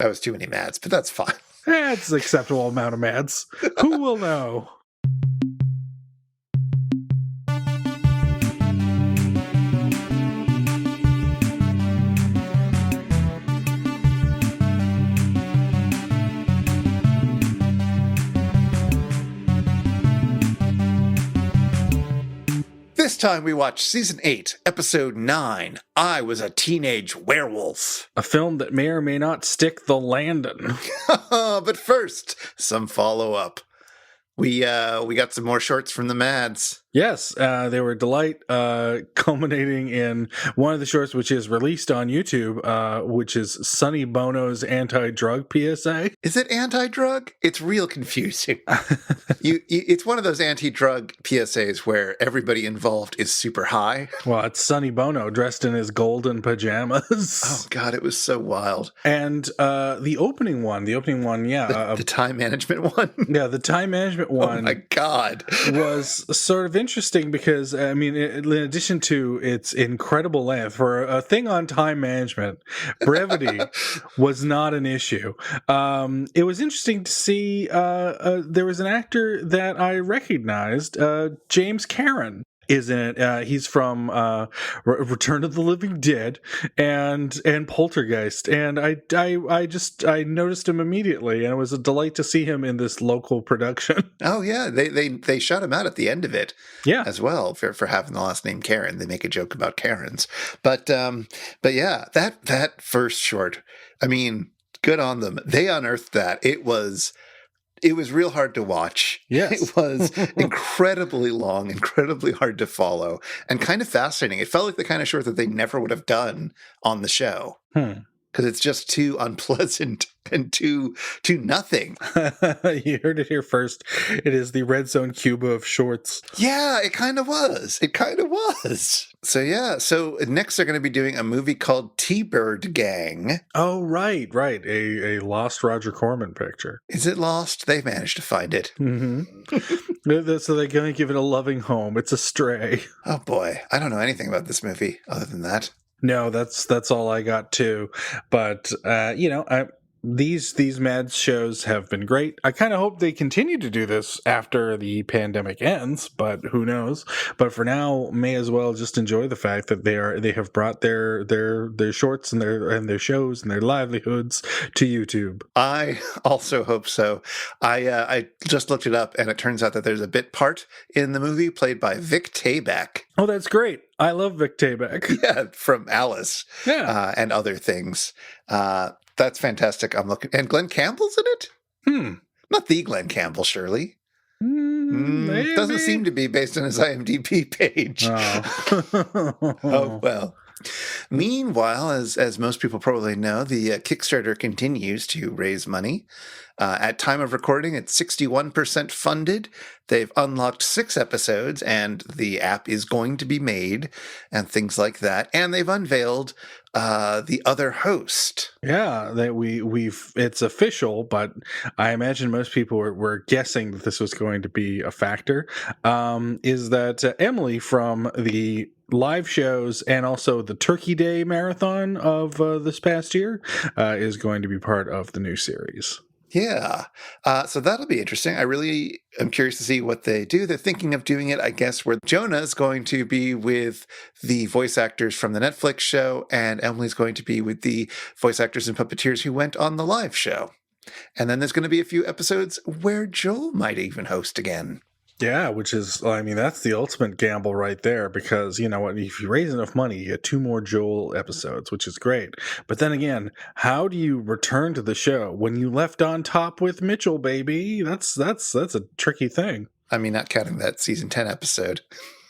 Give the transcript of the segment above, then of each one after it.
That was too many Mads, but that's fine. It's an acceptable amount of Mads. Who will know? This time we watched Season 8, Episode 9, I Was A Teenage Werewolf. A film that may or may not stick the Landon. But first, some follow-up. We got some more shorts from the Mads. Yes, they were a delight, culminating in one of the shorts, which is released on YouTube, which is Sonny Bono's anti-drug PSA. Is it anti-drug? It's real confusing. It's one of those anti-drug PSAs where everybody involved is super high. Well, it's Sonny Bono dressed in his golden pajamas. Oh, God, it was so wild. And the opening one, yeah. The time management one? Yeah, the time management one. Oh, my God. Was sort of interesting because, I mean, in addition to its incredible length, for a thing on time management, brevity was not an issue. It was interesting to see there was an actor that I recognized, James Karen. Is in it. He's from Return of the Living Dead and Poltergeist, and I noticed him immediately, and it was a delight to see him in this local production. Oh yeah, they shot him out at the end of it, yeah, as well for having the last name Karen. They make a joke about Karens, but yeah, that first short, I mean, good on them. They unearthed that. It was real hard to watch. Yes. It was incredibly long, incredibly hard to follow, and kind of fascinating. It felt like the kind of short that they never would have done on the show. Because it's just too unpleasant and too nothing. You heard it here first. It is the Red Zone Cuba of shorts. Yeah, it kind of was. So yeah, so next they're going to be doing a movie called T-Bird Gang. Oh, right. A lost Roger Corman picture. Is it lost? They managed to find it. Mm-hmm. So they're going to give it a loving home. It's a stray. Oh boy, I don't know anything about this movie other than that. No, that's all I got too. But these Mads shows have been great. I kind of hope they continue to do this after the pandemic ends, but who knows? But for now, may as well just enjoy the fact that they have brought their shorts and their shows and their livelihoods to YouTube. I also hope so. I just looked it up, and it turns out that there's a bit part in the movie played by Vic Tayback. Oh, that's great. I love Vic Tayback. Yeah, from Alice. Yeah. And other things. That's fantastic. I'm looking. And Glenn Campbell's in it? Not the Glenn Campbell, surely. Doesn't seem to be based on his IMDb page. Oh, oh well. Meanwhile, as most people probably know, the Kickstarter continues to raise money. At time of recording, it's 61% funded. They've unlocked 6 episodes, and the app is going to be made, and things like that. And they've unveiled the other host. Yeah, that it's official, but I imagine most people were guessing that this was going to be a factor. Is that Emily from the live shows and also the Turkey Day marathon of this past year is going to be part of the new series. Yeah. So that'll be interesting. I really am curious to see what they do. They're thinking of doing it, I guess, where Jonah is going to be with the voice actors from the Netflix show, and Emily's going to be with the voice actors and puppeteers who went on the live show. And then there's going to be a few episodes where Joel might even host again. Yeah, which is, I mean, that's the ultimate gamble right there, because, you know what, if you raise enough money, you get 2 more Joel episodes, which is great. But then again, how do you return to the show when you left on top with Mitchell, baby? That's a tricky thing. I mean, not counting that season 10 episode.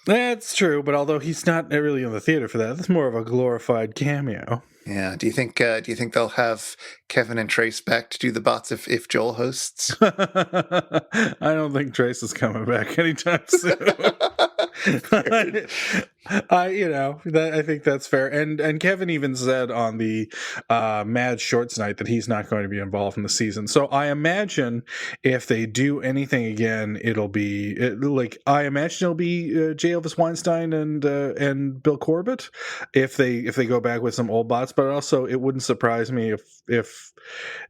That's true, but although he's not really in the theater for that, that's more of a glorified cameo. Yeah. Do you think they'll have Kevin and Trace back to do the bots if Joel hosts? I don't think Trace is coming back anytime soon. I think that's fair. And Kevin even said on the Mad Shorts night that he's not going to be involved in the season. So I imagine if they do anything again, I imagine it'll be J. Elvis Weinstein and Bill Corbett if they go back with some old bots. But also, it wouldn't surprise me if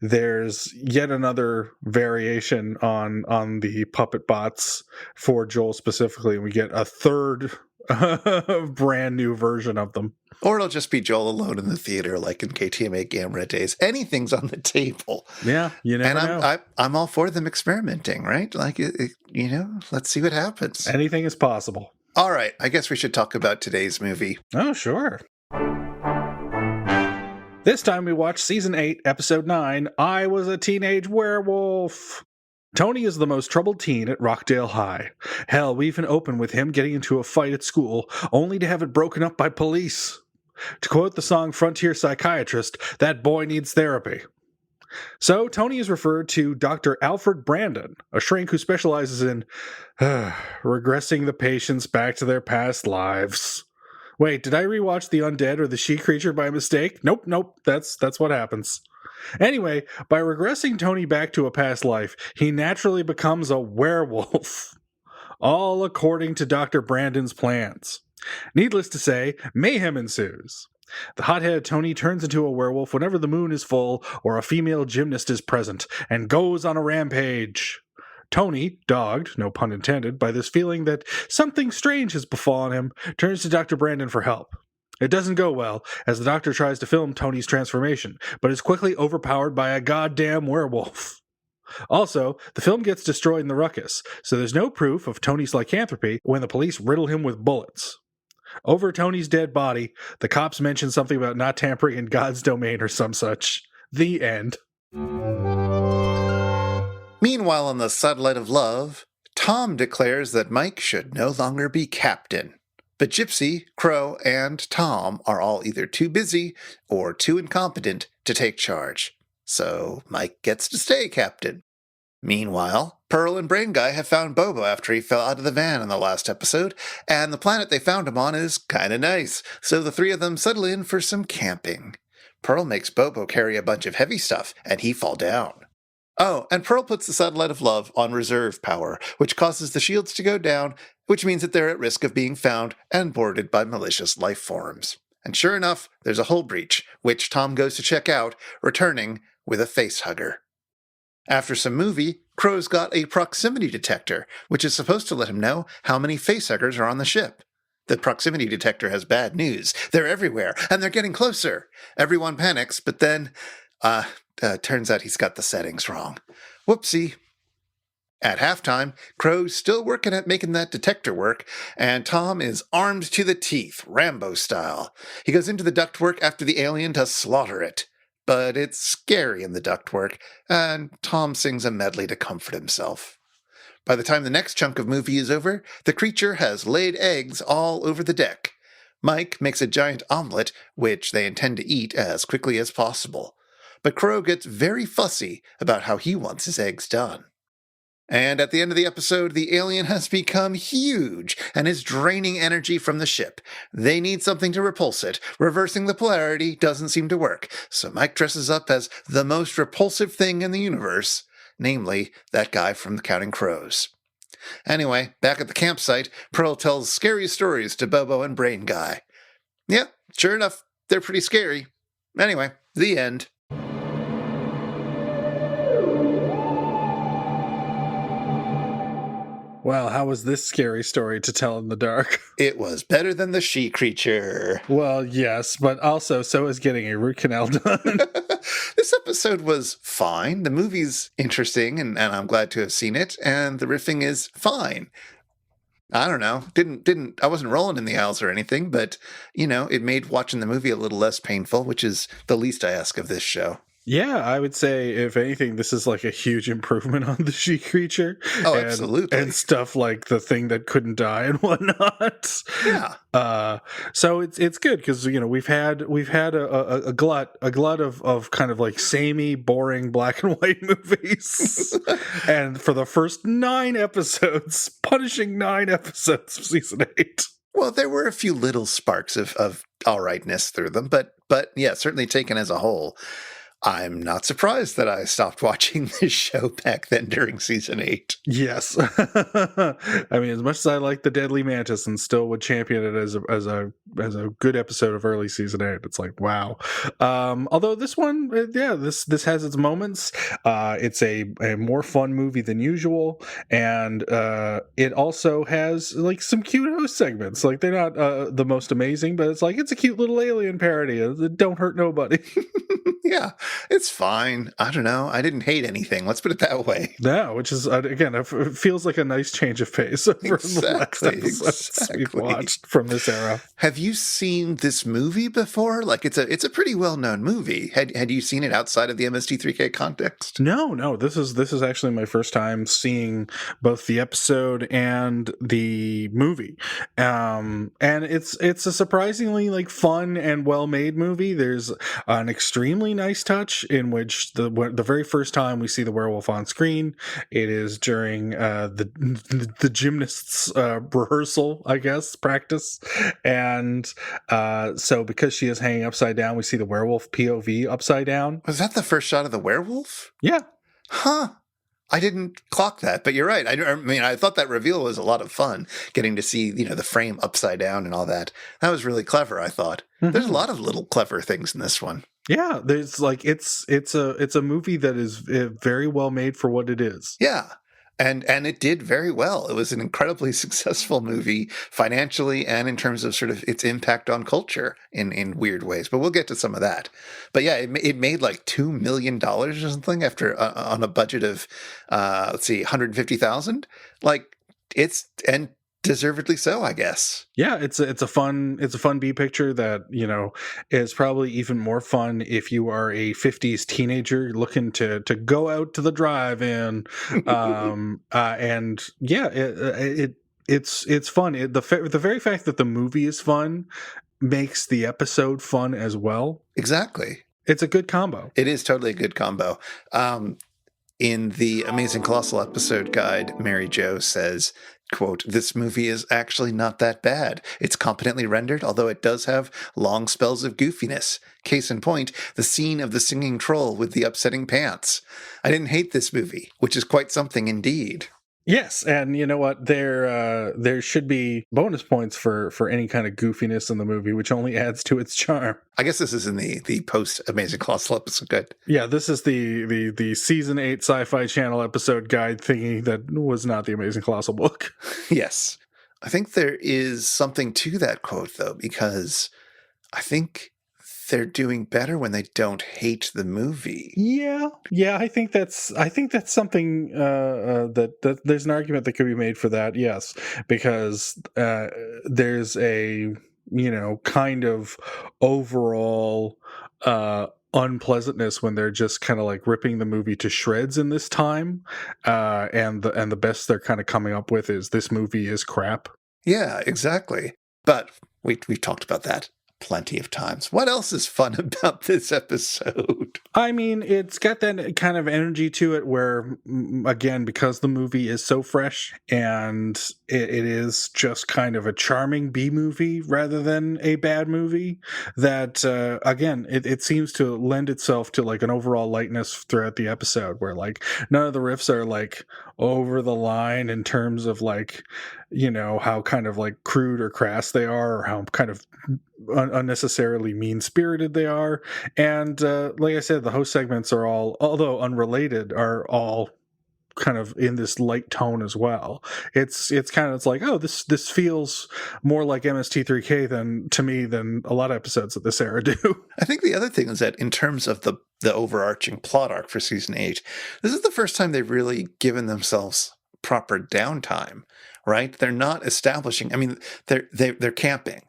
there's yet another variation on the puppet bots for Joel specifically, and we get a third brand new version of them. Or it'll just be Joel alone in the theater, like in KTMA Gamera days. Anything's on the table. Yeah, you never know. I'm all for them experimenting, right? Like, let's see what happens. Anything is possible. All right, I guess we should talk about today's movie. Oh, sure. This time we watched Season 8, Episode 9, I Was a Teenage Werewolf. Tony is the most troubled teen at Rockdale High. Hell, we even open with him getting into a fight at school, only to have it broken up by police. To quote the song Frontier Psychiatrist, that boy needs therapy. So, Tony is referred to Dr. Alfred Brandon, a shrink who specializes in regressing the patients back to their past lives. Wait, did I rewatch The Undead or The She-Creature by mistake? Nope, that's what happens. Anyway, by regressing Tony back to a past life, he naturally becomes a werewolf. All according to Dr. Brandon's plans. Needless to say, mayhem ensues. The hot-headed Tony turns into a werewolf whenever the moon is full or a female gymnast is present, and goes on a rampage. Tony, dogged, no pun intended, by this feeling that something strange has befallen him, turns to Dr. Brandon for help. It doesn't go well, as the doctor tries to film Tony's transformation, but is quickly overpowered by a goddamn werewolf. Also, the film gets destroyed in the ruckus, so there's no proof of Tony's lycanthropy when the police riddle him with bullets. Over Tony's dead body, the cops mention something about not tampering in God's domain or some such. The end. Meanwhile, on the satellite of love, Tom declares that Mike should no longer be captain. But Gypsy, Crow, and Tom are all either too busy or too incompetent to take charge. So Mike gets to stay captain. Meanwhile, Pearl and Brain Guy have found Bobo after he fell out of the van in the last episode, and the planet they found him on is kinda nice, so the three of them settle in for some camping. Pearl makes Bobo carry a bunch of heavy stuff, and he fall down. Oh, and Pearl puts the satellite of love on reserve power, which causes the shields to go down, which means that they're at risk of being found and boarded by malicious life forms. And sure enough, there's a hull breach, which Tom goes to check out, returning with a face hugger. After some movie, Crow's got a proximity detector, which is supposed to let him know how many facehuggers are on the ship. The proximity detector has bad news. They're everywhere, and they're getting closer. Everyone panics, but then, turns out he's got the settings wrong. Whoopsie. At halftime, Crow's still working at making that detector work, and Tom is armed to the teeth, Rambo style. He goes into the ductwork after the alien to slaughter it. But it's scary in the ductwork, and Tom sings a medley to comfort himself. By the time the next chunk of movie is over, the creature has laid eggs all over the deck. Mike makes a giant omelet, which they intend to eat as quickly as possible. But Crow gets very fussy about how he wants his eggs done. And at the end of the episode, the alien has become huge and is draining energy from the ship. They need something to repulse it. Reversing the polarity doesn't seem to work, so Mike dresses up as the most repulsive thing in the universe, namely that guy from the Counting Crows. Anyway, back at the campsite, Pearl tells scary stories to Bobo and Brain Guy. Yep, sure enough, they're pretty scary. Anyway, the end. Well, how was this scary story to tell in the dark? It was better than the She-Creature. Well, yes, but also so is getting a root canal done. This episode was fine. The movie's interesting, and I'm glad to have seen it, and the riffing is fine. I don't know. I wasn't rolling in the aisles or anything, but, it made watching the movie a little less painful, which is the least I ask of this show. Yeah, I would say, if anything, this is like a huge improvement on the She-Creature. Oh, absolutely. And stuff like the thing that couldn't die and whatnot. Yeah. So it's good because, we've had a glut of kind of like samey, boring black and white movies. And for the first 9 episodes, punishing 9 episodes of season 8. Well, there were a few little sparks of all rightness through them, but yeah, certainly taken as a whole. I'm not surprised that I stopped watching this show back then during season 8. Yes. I mean, as much as I like the Deadly Mantis and still would champion it as a good episode of early season 8, it's like, wow. Although this one, this has its moments. It's a more fun movie than usual, and it also has like some cute host segments. Like, they're not the most amazing, but it's like, it's a cute little alien parody. Don't hurt nobody. Yeah, it's fine. I don't know. I didn't hate anything. Let's put it that way. No, which is, again, it feels like a nice change of pace from the last episodes we've watched from this era. Have you seen this movie before? Like, it's a pretty well-known movie. Had you seen it outside of the MST3K context? No. This is actually my first time seeing both the episode and the movie. And it's a surprisingly like fun and well-made movie. There's an extremely nice touch in which the very first time we see the werewolf on screen, it is during the gymnast's rehearsal, I guess, practice. And so because she is hanging upside down, we see the werewolf POV upside down. Was that the first shot of the werewolf? Yeah. Huh. I didn't clock that, but you're right. I mean, I thought that reveal was a lot of fun, getting to see, the frame upside down and all that. That was really clever, I thought. Mm-hmm. There's a lot of little clever things in this one. Yeah, there's like it's a movie that is very well made for what it is. Yeah. And it did very well. It was an incredibly successful movie financially and in terms of sort of its impact on culture in weird ways. But we'll get to some of that. But yeah, it made like $2 million or something after on a budget of $150,000. Like, and deservedly so, I guess. Yeah, it's a fun B picture that, is probably even more fun if you are a 50s teenager looking to go out to the drive-in. And yeah, it's fun. The very fact that the movie is fun makes the episode fun as well. Exactly. It's a good combo. It is totally a good combo. In the Amazing Colossal episode guide, Mary Jo says, quote, "This movie is actually not that bad. It's competently rendered, although it does have long spells of goofiness. Case in point, the scene of the singing troll with the upsetting pants. I didn't hate this movie, which is quite something indeed." Yes, and you know what? There should be bonus points for any kind of goofiness in the movie, which only adds to its charm. I guess this is in the post Amazing Colossal episode guide. Yeah, this is the season 8 Sci-Fi Channel episode guide thingy that was not the Amazing Colossal book. Yes. I think there is something to that quote, though, because I think they're doing better when they don't hate the movie. Yeah. I think that's something that there's an argument that could be made for that. Yes, because there's a kind of overall unpleasantness when they're just kind of like ripping the movie to shreds in this time, and the best they're kind of coming up with is this movie is crap. Yeah, exactly. But we've talked about that plenty of times. What else is fun about this episode? I mean, it's got that kind of energy to it where, again, because the movie is so fresh and it is just kind of a charming B movie rather than a bad movie, that, again, it seems to lend itself to like an overall lightness throughout the episode where like none of the riffs are like over the line in terms of like, how kind of like crude or crass they are or how kind of unnecessarily mean-spirited they are. And like I said, the host segments are all, although unrelated, are all kind of in this light tone as well. It's like, oh, this feels more like MST3K than a lot of episodes of this era do. I think the other thing is that in terms of the overarching plot arc for season 8, this is the first time they've really given themselves proper downtime, right? They're not establishing, I mean, they're camping.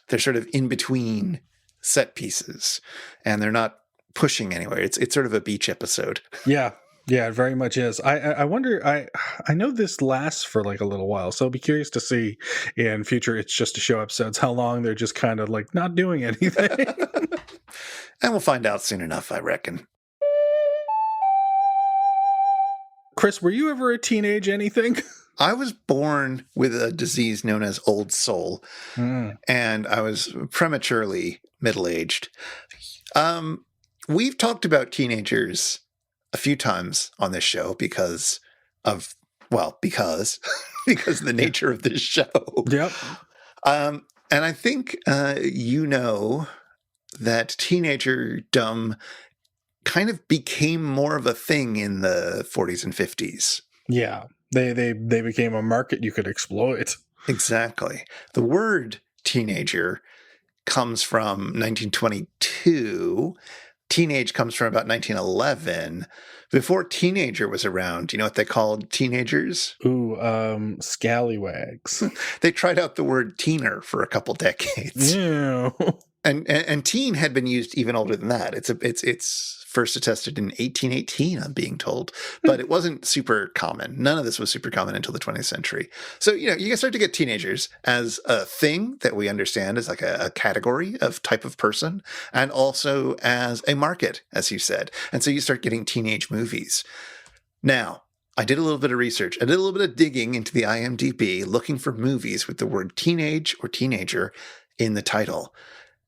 They're sort of in between set pieces and they're not pushing anywhere. It's sort of a beach episode. Yeah, it very much is. I wonder, I know this lasts for like a little while, so I'll be curious to see in future It's Just a Show episodes how long they're just kind of like not doing anything. And we'll find out soon enough, I reckon. Chris, were you ever a teenage anything? I was born with a disease known as old soul, and I was prematurely middle-aged. We've talked about teenagers a few times on this show because of the nature of this show. Yep. And I think you know that teenagerdom kind of became more of a thing in the 40s and 50s. Yeah. They became a market you could exploit. Exactly. The word teenager comes from 1922. Teenage comes from about 1911. Before teenager was around, you know what they called teenagers? Ooh, scallywags. They tried out the word teener for a couple decades. Ew. And teen had been used even older than that. It's first attested in 1818, I'm being told, but it wasn't super common. None of this was super common until the 20th century. So, you know, you can start to get teenagers as a thing that we understand as like a category of type of person, and also as a market, as you said. And so you start getting teenage movies. Now, I did a little bit of research. I did a little bit of digging into the IMDb, looking for movies with the word teenage or teenager in the title.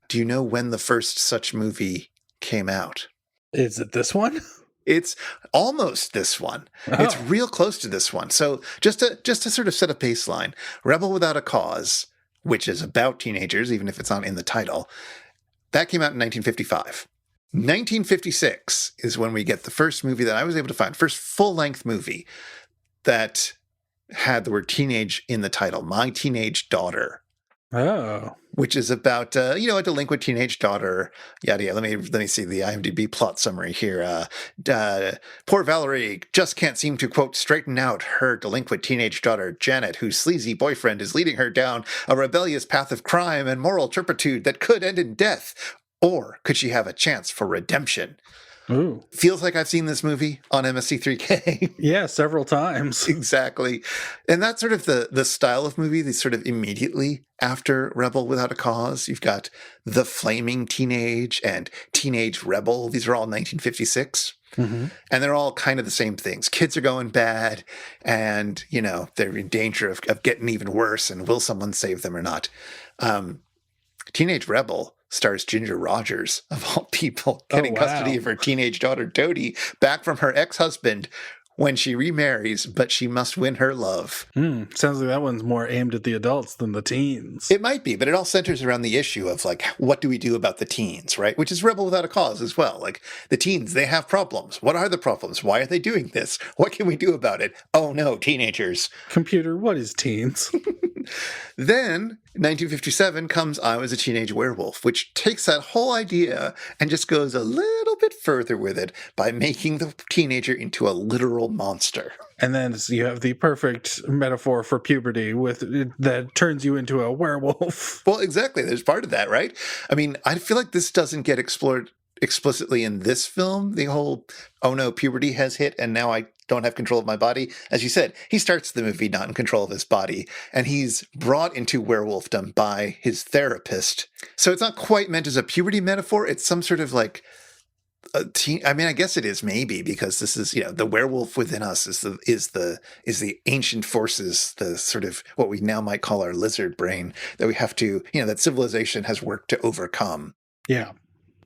Do you know when the first such movie came out? Is it this one? It's almost this one. Oh. It's real close to this one. So just to sort of set a baseline, Rebel Without a Cause, which is about teenagers, even if it's not in the title, that came out in 1955. 1956 is when we get the first movie that I was able to find, first full-length movie that had the word teenage in the title, My Teenage Daughter. Oh. Which is about, a delinquent teenage daughter, yada, yada. Let me see the IMDb plot summary here. Poor Valerie just can't seem to, quote, straighten out her delinquent teenage daughter, Janet, whose sleazy boyfriend is leading her down a rebellious path of crime and moral turpitude that could end in death. Or could she have a chance for redemption? Ooh. Feels like I've seen this movie on MST3K. Yeah, several times. Exactly. And that's sort of the style of movie that's sort of immediately after Rebel Without a Cause. You've got The Flaming Teenage and Teenage Rebel. These are all 1956. Mm-hmm. And they're all kind of the same things. Kids are going bad and, you know, they're in danger of getting even worse. And will someone save them or not? Teenage Rebel stars Ginger Rogers, of all people, getting custody of her teenage daughter, Dodie, back from her ex-husband when she remarries, but she must win her love. Sounds like that one's more aimed at the adults than the teens. It might be, but it all centers around the issue of, like, what do we do about the teens, right? Which is Rebel Without a Cause as well. Like, the teens, they have problems. What are the problems? Why are they doing this? What can we do about it? Oh no, teenagers. Computer, what is teens? Then, 1957 comes I Was a Teenage Werewolf, which takes that whole idea and just goes a little bit further with it by making the teenager into a literal monster. And then you have the perfect metaphor for puberty that turns you into a werewolf. Well, exactly. There's part of that, right? I mean, I feel like this doesn't get explored explicitly in this film. The whole, oh no, puberty has hit and now I don't have control of my body. As you said, he starts the movie not in control of his body, and he's brought into werewolfdom by his therapist. So it's not quite meant as a puberty metaphor. It's some sort of like a teen. I mean, I guess it is maybe, because this is, you know, the werewolf within us is the ancient forces, the sort of what we now might call our lizard brain that we have to, you know, that civilization has worked to overcome. Yeah.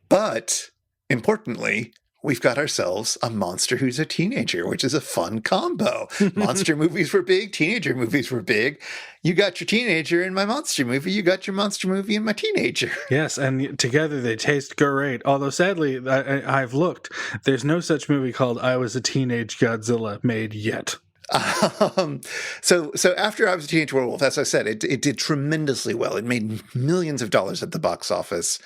But importantly, we've got ourselves a monster who's a teenager, which is a fun combo. Monster movies were big. Teenager movies were big. You got your teenager in my monster movie. You got your monster movie in my teenager. Yes, and together they taste great. Although, sadly, I've looked. There's no such movie called I Was a Teenage Godzilla made yet. So after I Was a Teenage Werewolf, as I said, it did tremendously well. It made millions of dollars at the box office.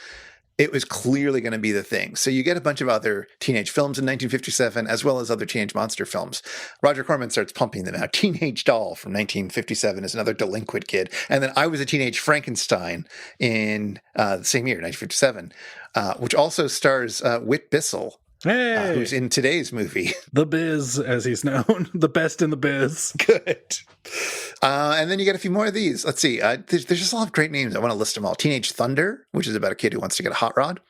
It was clearly going to be the thing. So you get a bunch of other teenage films in 1957, as well as other teenage monster films. Roger Corman starts pumping them out. Teenage Doll from 1957 is another delinquent kid. And then I Was a Teenage Frankenstein in the same year, 1957, which also stars Whit Bissell. Hey! Who's in today's movie. The Biz, as he's known. The best in the biz. Good. And then you get a few more of these. Let's see. There's just a lot of great names. I want to list them all. Teenage Thunder, which is about a kid who wants to get a hot rod.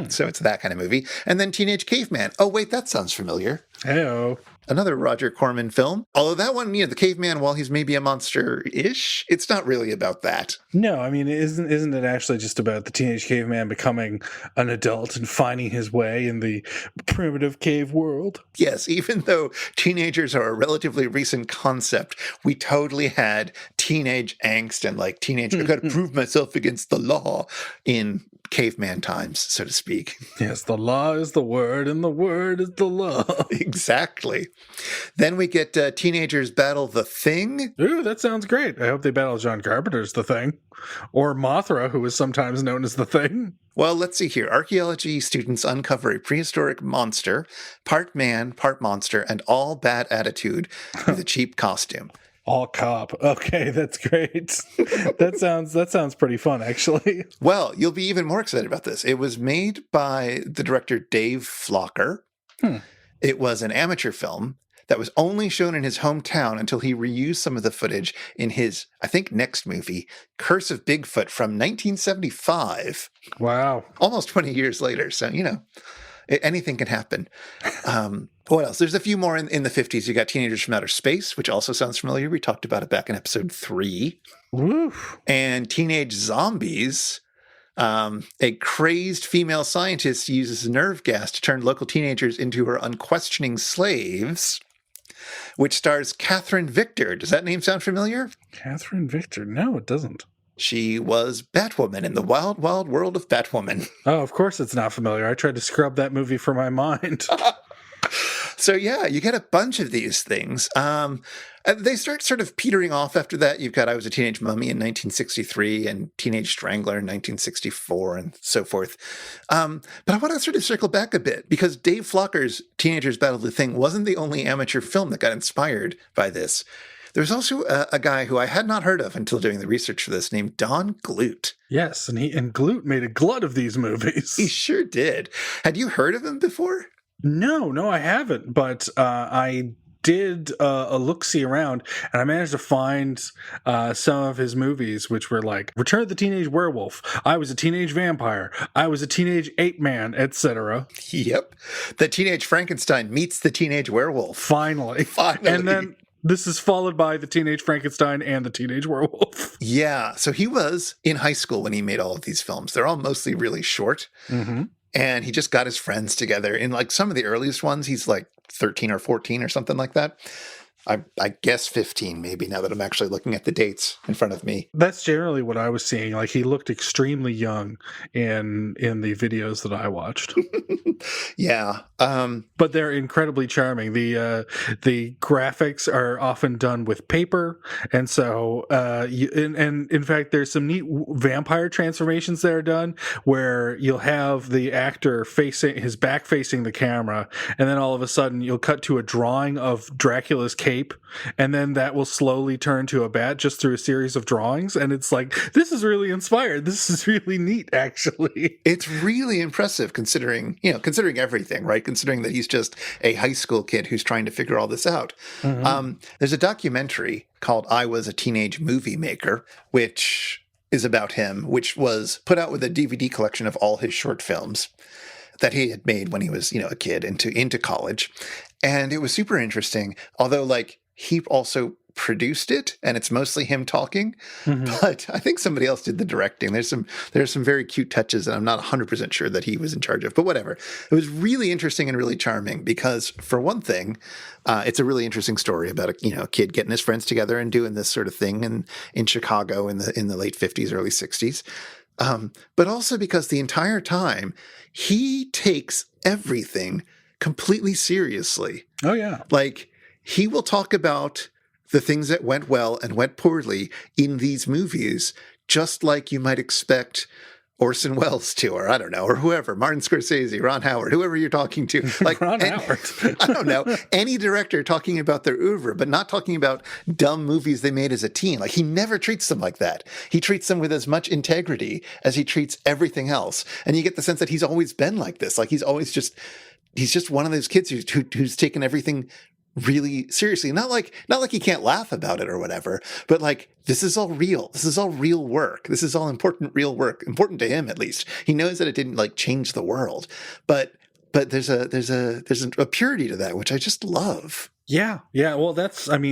So it's that kind of movie. And then Teenage Caveman. Oh, wait, that sounds familiar. Hey-o. Another Roger Corman film. Although that one, the caveman, while he's maybe a monster-ish, it's not really about that. No, I mean, isn't it actually just about the teenage caveman becoming an adult and finding his way in the primitive cave world? Yes, even though teenagers are a relatively recent concept, we totally had teenage angst and teenage, I gotta prove myself against the law in caveman times, so to speak. Yes, the law is the word and the word is the law. Exactly. Then we get teenagers battle the Thing. Ooh, that sounds great. I hope they battle John Carpenter's The Thing. Or Mothra, who is sometimes known as The Thing. Well, let's see here. Archaeology students uncover a prehistoric monster, part man, part monster, and all bad attitude with a cheap costume. All cop. Okay, that's great. That sounds pretty fun, actually. Well, you'll be even more excited about this. It was made by the director Dave Flocker. It was an amateur film that was only shown in his hometown until he reused some of the footage in his, I think, next movie, Curse of Bigfoot from 1975. Wow. Almost 20 years later. So, anything can happen. What else? There's a few more in the 50s. You got Teenagers from Outer Space, which also sounds familiar. We talked about it back in episode 3. Woof. And Teenage Zombies. A crazed female scientist uses nerve gas to turn local teenagers into her unquestioning slaves, which stars Catherine Victor. Does that name sound familiar? Catherine Victor? No, it doesn't. She was Batwoman in the Wild, Wild World of Batwoman. Oh, of course it's not familiar. I tried to scrub that movie from my mind. So, yeah, you get a bunch of these things. They start sort of petering off after that. You've got I Was a Teenage Mummy in 1963 and Teenage Strangler in 1964 and so forth. But I want to sort of circle back a bit because Dave Flocker's Teenagers Battle the Thing wasn't the only amateur film that got inspired by this. There's also a guy who I had not heard of until doing the research for this named Don Glut. Yes, and Glut made a glut of these movies. He sure did. Had you heard of him before? No, I haven't. But I did a look-see around, and I managed to find some of his movies, which were like Return of the Teenage Werewolf, I Was a Teenage Vampire, I Was a Teenage Ape Man, etc. Yep. The Teenage Frankenstein meets the Teenage Werewolf. Finally. And then this is followed by the Teenage Frankenstein and the Teenage Werewolf. Yeah. So he was in high school when he made all of these films. They're all mostly really short. Mm-hmm. And he just got his friends together. In some of the earliest ones, he's 13 or 14 or something like that. I guess 15 maybe, now that I'm actually looking at the dates in front of me. That's generally what I was seeing. He looked extremely young in the videos that I watched. Yeah. But they're incredibly charming. The graphics are often done with paper. And so, and in fact, there's some neat vampire transformations that are done where you'll have the actor facing his back facing the camera. And then all of a sudden you'll cut to a drawing of Dracula's cape. And then that will slowly turn to a bat just through a series of drawings. And it's this is really inspired. This is really neat, actually. It's really impressive considering everything, right? Considering that he's just a high school kid who's trying to figure all this out. Mm-hmm. There's a documentary called I Was a Teenage Movie Maker, which is about him, which was put out with a DVD collection of all his short films that he had made when he was, a kid into college. And it was super interesting, although he also produced it and it's mostly him talking, but I think somebody else did the directing. There's some very cute touches that I'm not 100% sure that he was in charge of, but whatever. It was really interesting and really charming because for one thing, it's a really interesting story about a kid getting his friends together and doing this sort of thing in Chicago in the late 50s, early 60s. But also because the entire time he takes everything completely seriously. Oh, yeah. He will talk about the things that went well and went poorly in these movies, just like you might expect Orson Welles to, or I don't know, or whoever, Martin Scorsese, Ron Howard, whoever you're talking to. Ron Howard. I don't know, any director talking about their oeuvre, but not talking about dumb movies they made as a teen. He never treats them like that. He treats them with as much integrity as he treats everything else. And you get the sense that he's always been like this. He's just one of those kids who's taken everything really seriously. Not like he can't laugh about it or whatever, but like, this is all real. This is all real work. This is all important, real work, important to him at least. He knows that it didn't like change the world, but there's a purity to that which I just love. Yeah. Well, that's one of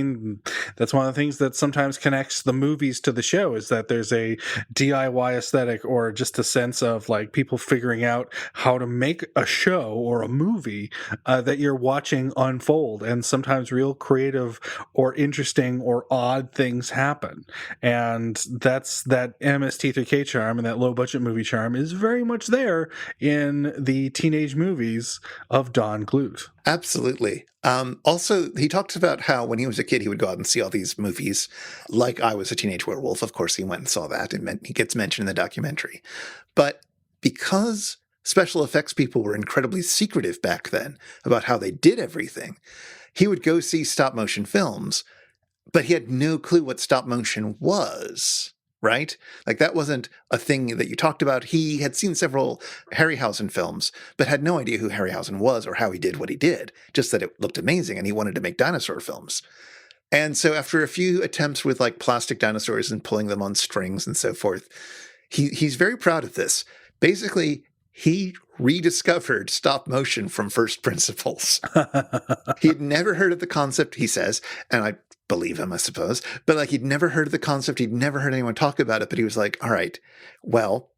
the things that sometimes connects the movies to the show, is that there's a DIY aesthetic, or just a sense of like people figuring out how to make a show or a movie that you're watching unfold. And sometimes real creative or interesting or odd things happen. And that's that MST3K charm, and that low budget movie charm is very much there in the teenage movies of Don Glut. Absolutely. Also, he talks about how when he was a kid, he would go out and see all these movies, like I Was a Teenage Werewolf. Of course, he went and saw that, and he gets mentioned in the documentary. But because special effects people were incredibly secretive back then about how they did everything, he would go see stop motion films, but he had no clue what stop motion was. Right? Like, that wasn't a thing that you talked about. He had seen several Harryhausen films, but had no idea who Harryhausen was or how he did what he did, just that it looked amazing and he wanted to make dinosaur films. And so after a few attempts with like plastic dinosaurs and pulling them on strings and so forth, he's very proud of this. Basically, he rediscovered stop motion from first principles. He had never heard of the concept, he says, and I believe him, I suppose, but like, he'd never heard of the concept. He'd never heard anyone talk about it, but he was like, all right, well,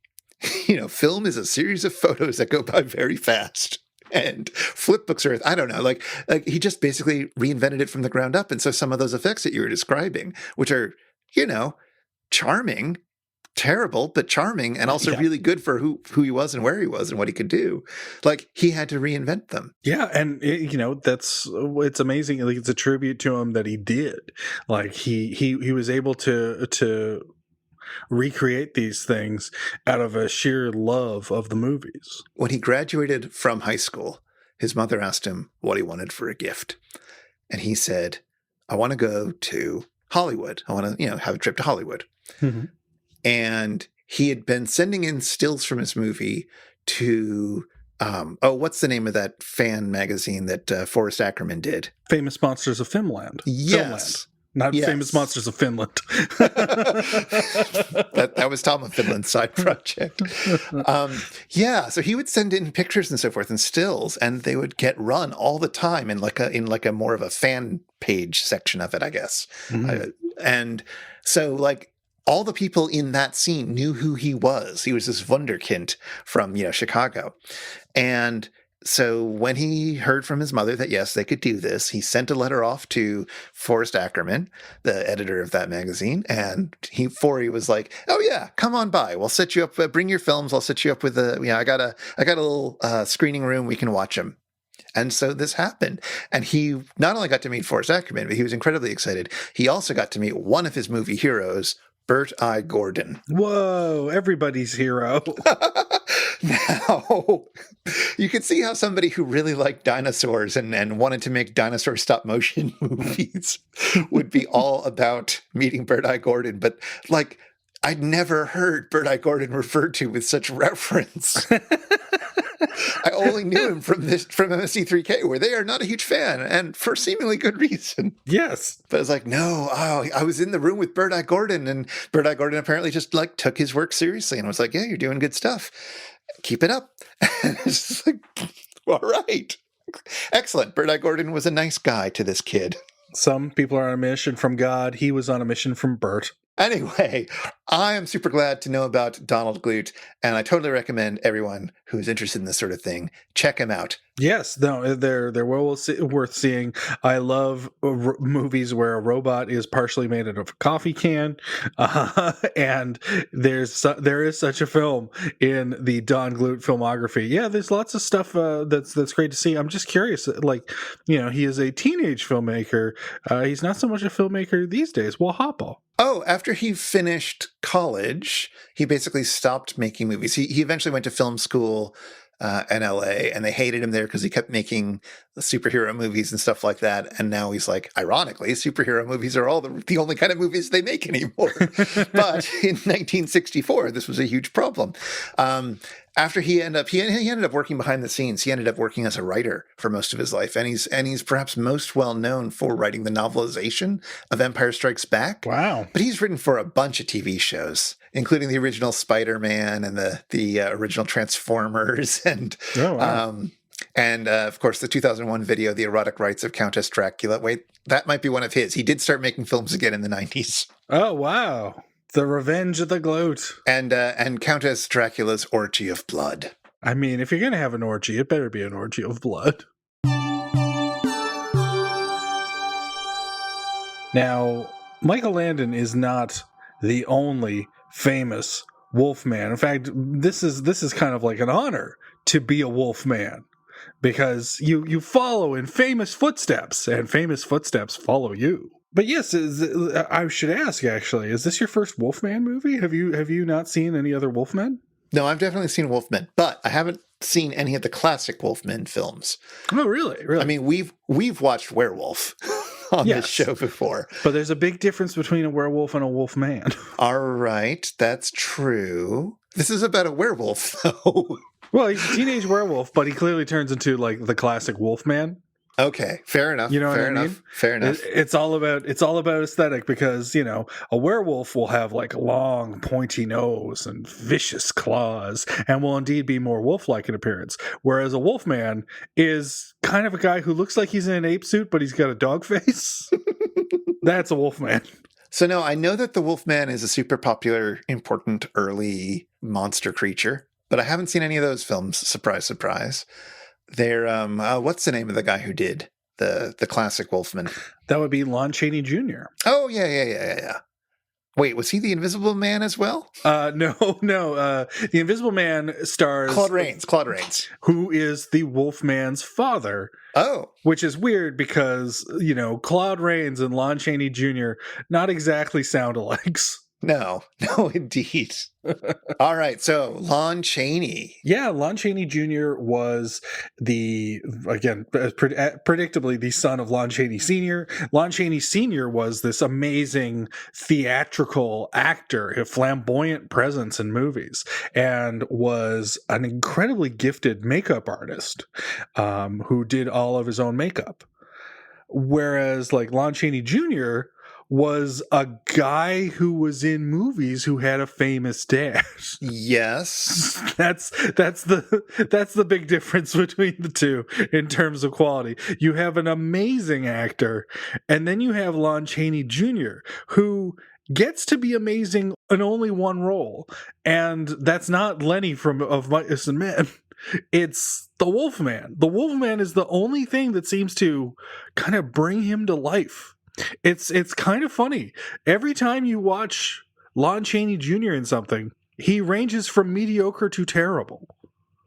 film is a series of photos that go by very fast, and flip books are, I don't know, like he just basically reinvented it from the ground up. And so some of those effects that you were describing, which are, charming, terrible, but charming, and also really good for who he was and where he was and what he could do. Like, he had to reinvent them. Yeah, and it's amazing. Like, it's a tribute to him that he did. Like, he was able to recreate these things out of a sheer love of the movies. When he graduated from high school, his mother asked him what he wanted for a gift, and he said, "I want to go to Hollywood. I want to, have a trip to Hollywood." Mm-hmm. And he had been sending in stills from his movie to, what's the name of that fan magazine that Forrest Ackerman did? Famous Monsters of Finland. Yes. Finland. Not Famous Monsters of Finland. that was Tom of Finland's side project. So he would send in pictures and so forth and stills, and they would get run all the time in like a more of a fan page section of it, I guess. Mm-hmm. And so like, all the people in that scene knew who he was. He was this wunderkind from, Chicago. And so when he heard from his mother that, yes, they could do this, he sent a letter off to Forrest Ackerman, the editor of that magazine. And he was like, "Oh yeah, come on by. We'll set you up, bring your films. I'll set you up with I got a little screening room. We can watch them." And so this happened. And he not only got to meet Forrest Ackerman, but he was incredibly excited. He also got to meet one of his movie heroes, Bert I. Gordon. Whoa, everybody's hero. Now, you can see how somebody who really liked dinosaurs and wanted to make dinosaur stop motion movies would be all about meeting Bert I. Gordon. But like, I'd never heard Bert I. Gordon referred to with such reverence. I only knew him from MST3K, where they are not a huge fan, and for seemingly good reason. Yes. But it's like, no, I was in the room with Bert I. Gordon, and Bert I. Gordon apparently just like took his work seriously and was like, "Yeah, you're doing good stuff. Keep it up." And it's just like, all right. Excellent. Bert I. Gordon was a nice guy to this kid. Some people are on a mission from God. He was on a mission from Bert. Anyway, I am super glad to know about Donald Glut, and I totally recommend everyone who's interested in this sort of thing, check him out. Yes, no, they're well worth seeing. I love movies where a robot is partially made out of a coffee can, and there is such a film in the Don Glut filmography. Yeah, there's lots of stuff that's great to see. I'm just curious, like, he is a teenage filmmaker. He's not so much a filmmaker these days. Well, Hoppa. Oh, after he finished college, he basically stopped making movies. He eventually went to film school in LA, and they hated him there because he kept making superhero movies and stuff like that. And now he's like, ironically, superhero movies are all the only kind of movies they make anymore. But in 1964, this was a huge problem. After he ended up working behind the scenes. He ended up working as a writer for most of his life, and he's perhaps most well known for writing the novelization of Empire Strikes Back. Wow! But he's written for a bunch of TV shows, including the original Spider-Man and the original Transformers, and of course the 2001 video, The Erotic Rites of Countess Dracula. Wait, that might be one of his. He did start making films again in the 90s. Oh wow! The Revenge of the Gloat. And Countess Dracula's Orgy of Blood. I mean, if you're going to have an orgy, it better be an orgy of blood. Now, Michael Landon is not the only famous wolfman. In fact, this is kind of like an honor to be a wolfman, because you follow in famous footsteps, and famous footsteps follow you. But yes, I should ask, actually, is this your first Wolfman movie? Have you not seen any other Wolfmen? No, I've definitely seen Wolfmen, but I haven't seen any of the classic Wolfmen films. Oh, really? Really? I mean, we've watched Werewolf on this show before. But there's a big difference between a werewolf and a wolfman. All right, that's true. This is about a werewolf, though. Well, he's a teenage werewolf, but he clearly turns into like the classic Wolfman. Okay, fair enough. You know what I mean? Fair enough. It's all about aesthetic, because, you know, a werewolf will have like a long pointy nose and vicious claws and will indeed be more wolf-like in appearance. Whereas a wolfman is kind of a guy who looks like he's in an ape suit, but he's got a dog face. That's a wolfman. So no, I know that the wolfman is a super popular, important early monster creature, but I haven't seen any of those films. Surprise, surprise. They're what's the name of the guy who did the classic Wolfman? That would be Lon Chaney Jr. Oh yeah. Wait, was he the Invisible Man as well? No. The Invisible Man stars Claude Rains, who is the Wolfman's father. Oh, which is weird because, you know, Claude Rains and Lon Chaney Jr. not exactly sound-alikes. No, indeed. All right, so Lon Chaney. Yeah, Lon Chaney Jr. was predictably the son of Lon Chaney Sr. Lon Chaney Sr. was this amazing theatrical actor, a flamboyant presence in movies, and was an incredibly gifted makeup artist who did all of his own makeup. Whereas, like, Lon Chaney Jr. was a guy who was in movies who had a famous dad. Yes. That's the big difference between the two in terms of quality. You have an amazing actor, and then you have Lon Chaney Jr., who gets to be amazing in only one role, and that's not Lenny of Mice and Men. It's the Wolfman. The Wolfman is the only thing that seems to kind of bring him to life. It's kind of funny. Every time you watch Lon Chaney Jr. in something, he ranges from mediocre to terrible.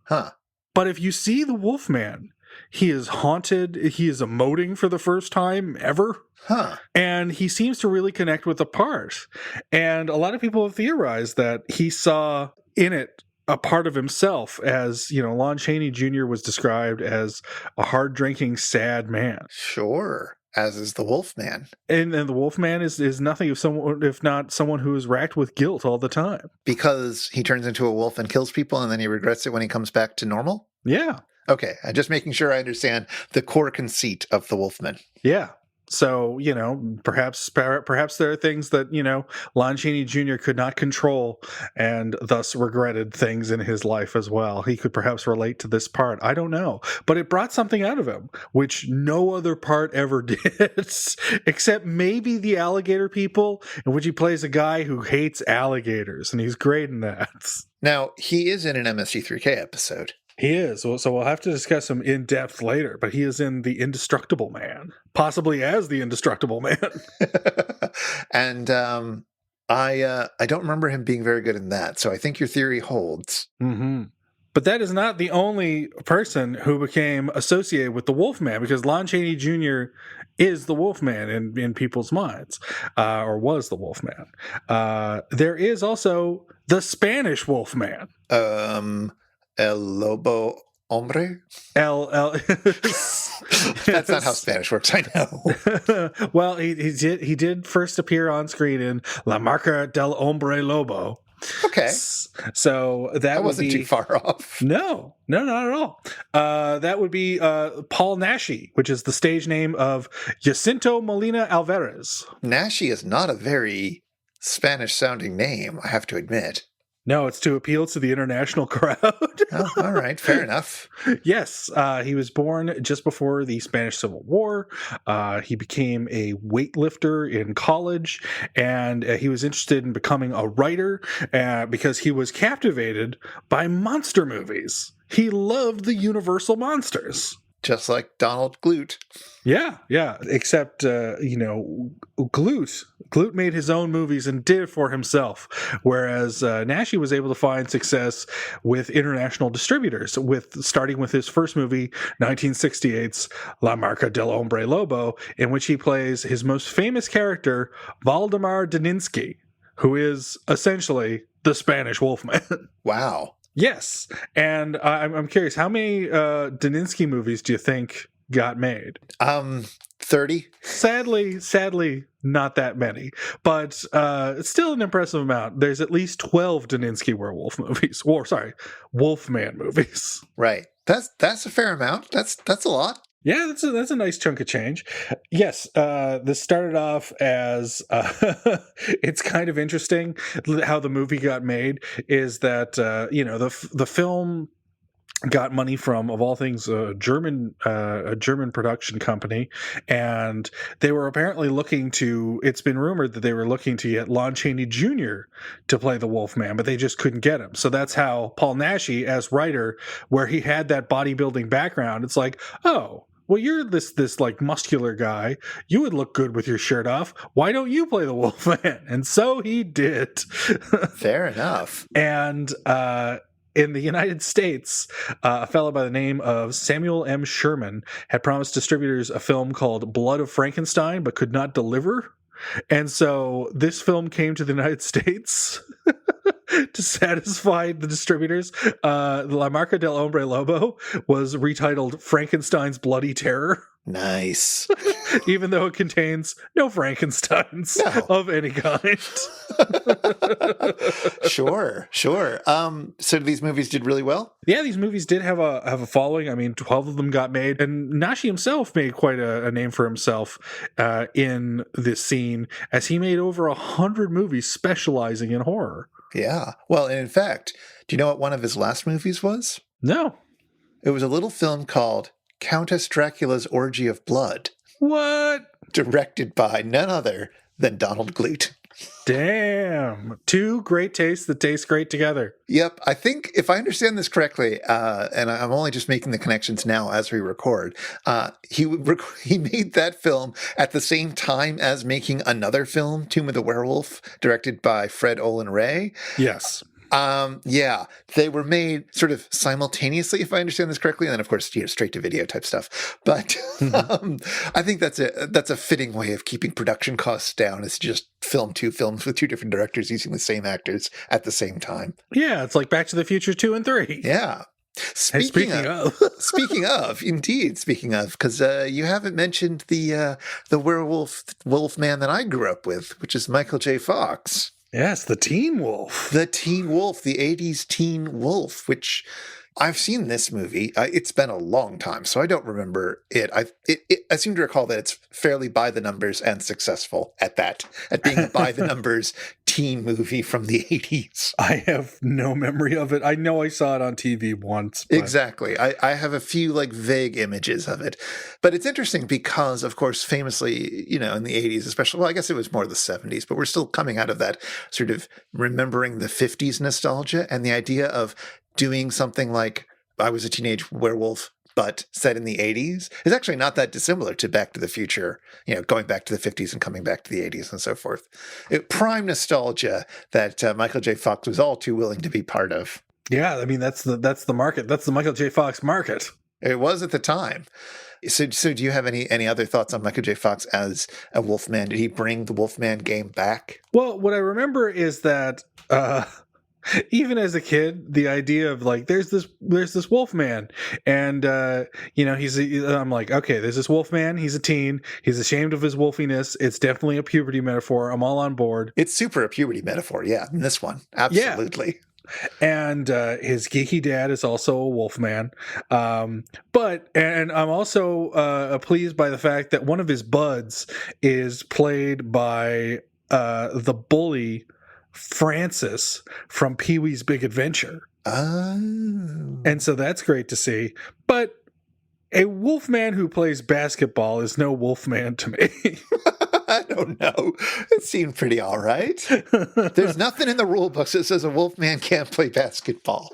Huh. But if you see the Wolfman, he is haunted. He is emoting for the first time ever. Huh. And he seems to really connect with the part. And a lot of people have theorized that he saw in it a part of himself, as, you know, Lon Chaney Jr. was described as a hard-drinking, sad man. Sure. As is the Wolfman. And the Wolfman is nothing if not someone who is racked with guilt all the time. Because he turns into a wolf and kills people, and then he regrets it when he comes back to normal? Yeah. Okay, I'm just making sure I understand the core conceit of the Wolfman. Yeah. So, you know, perhaps there are things that, you know, Lon Chaney Jr. could not control, and thus regretted things in his life as well. He could perhaps relate to this part. I don't know. But it brought something out of him, which no other part ever did, except maybe the alligator people, in which he plays a guy who hates alligators, and he's great in that. Now, he is in an MST3K episode. He is. So we'll have to discuss him in depth later, but he is in The Indestructible Man, possibly as the Indestructible Man. And I don't remember him being very good in that, so I think your theory holds. Mm-hmm. But that is not the only person who became associated with the Wolfman, because Lon Chaney Jr. is the Wolfman in people's minds, or was the Wolfman. There is also the Spanish Wolfman. El Lobo Hombre? L. That's not how Spanish works, I know. Well, he did first appear on screen in La Marca del Hombre Lobo. Okay. So that wasn't too far off. No, not at all. That would be Paul Naschy, which is the stage name of Jacinto Molina Alvarez. Naschy is not a very Spanish-sounding name, I have to admit. No, it's to appeal to the international crowd. Oh, all right, fair enough. Yes, he was born just before the Spanish Civil War. He became a weightlifter in college, and he was interested in becoming a writer because he was captivated by monster movies. He loved the Universal monsters. Just like Donald Glut. Yeah. Except, Glut made his own movies and did it for himself, whereas Naschy was able to find success with international distributors, starting with his first movie, 1968's La Marca del Hombre Lobo, in which he plays his most famous character, Valdemar Daninsky, who is essentially the Spanish Wolfman. Wow. Yes, and I'm curious, how many Daninsky movies do you think got made? 30. Sadly, not that many, but it's still an impressive amount. There's at least 12 Daninsky werewolf movies, Wolfman movies. Right. That's a fair amount. That's a lot. Yeah, that's a nice chunk of change. Yes, this started off as it's kind of interesting how the movie got made. Is that the film got money from, of all things, a German production company, and they were apparently looking to. It's been rumored that they were looking to get Lon Chaney Jr. to play the Wolfman, but they just couldn't get him. So that's how Paul Naschy, as writer, where he had that bodybuilding background, it's like, oh, well, you're this like muscular guy. You would look good with your shirt off. Why don't you play the Wolfman? And so he did. Fair enough. And in the United States, a fellow by the name of Samuel M. Sherman had promised distributors a film called Blood of Frankenstein, but could not deliver. And so this film came to the United States to satisfy the distributors. La Marca del Hombre Lobo was retitled Frankenstein's Bloody Terror. Nice. Even though it contains no Frankensteins of any kind. Sure. So these movies did really well? Yeah, these movies did have a following. I mean, 12 of them got made, and Naschy himself made quite a name for himself in this scene, as he made over 100 movies specializing in horror. Yeah. Well, and in fact, do you know what one of his last movies was? No. It was a little film called Countess Dracula's Orgy of Blood. What? Directed by none other than Donald Glut. Damn. Two great tastes that taste great together. Yep. I think, if I understand this correctly, and I'm only just making the connections now as we record, he made that film at the same time as making another film, Tomb of the Werewolf, directed by Fred Olen Ray. Yes. Yeah, they were made sort of simultaneously, if I understand this correctly, and then of course, straight to video type stuff. But I think that's a fitting way of keeping production costs down. Is just film two films with two different directors using the same actors at the same time. Yeah, it's like Back to the Future 2 and 3. Yeah. Speaking of, because you haven't mentioned the Wolfman that I grew up with, which is Michael J. Fox. Yes, the Teen Wolf. The Teen Wolf, the 80s Teen Wolf, which I've seen this movie. It's been a long time, so I don't remember it. I seem to recall that it's fairly by the numbers and successful at being a by the numbers teen movie from the 80s. I have no memory of it. I know I saw it on TV once. But... Exactly. I have a few vague images of it. But it's interesting because, of course, famously, in the 80s, especially, well, I guess it was more the 70s, but we're still coming out of that sort of remembering the 50s nostalgia, and the idea of doing something like I Was a Teenage Werewolf, but set in the 80s is actually not that dissimilar to Back to the Future, going back to the 50s and coming back to the 80s and so forth. Prime nostalgia that Michael J. Fox was all too willing to be part of. Yeah, I mean, that's the market. That's the Michael J. Fox market. It was at the time. So do you have any other thoughts on Michael J. Fox as a Wolfman? Did he bring the Wolfman game back? Well, what I remember is that Even as a kid, the idea of like there's this wolf man, and I'm like, okay, there's this wolf man, he's a teen, he's ashamed of his wolfiness, it's definitely a puberty metaphor, I'm all on board. It's super a puberty metaphor, yeah, in this one, absolutely. Yeah. And his geeky dad is also a wolf man. But I'm also pleased by the fact that one of his buds is played by the bully Francis from Pee-wee's Big Adventure. Oh. And so that's great to see. But a wolfman who plays basketball is no wolfman to me. I don't know. It seemed pretty all right. There's nothing in the rule books that says a wolfman can't play basketball.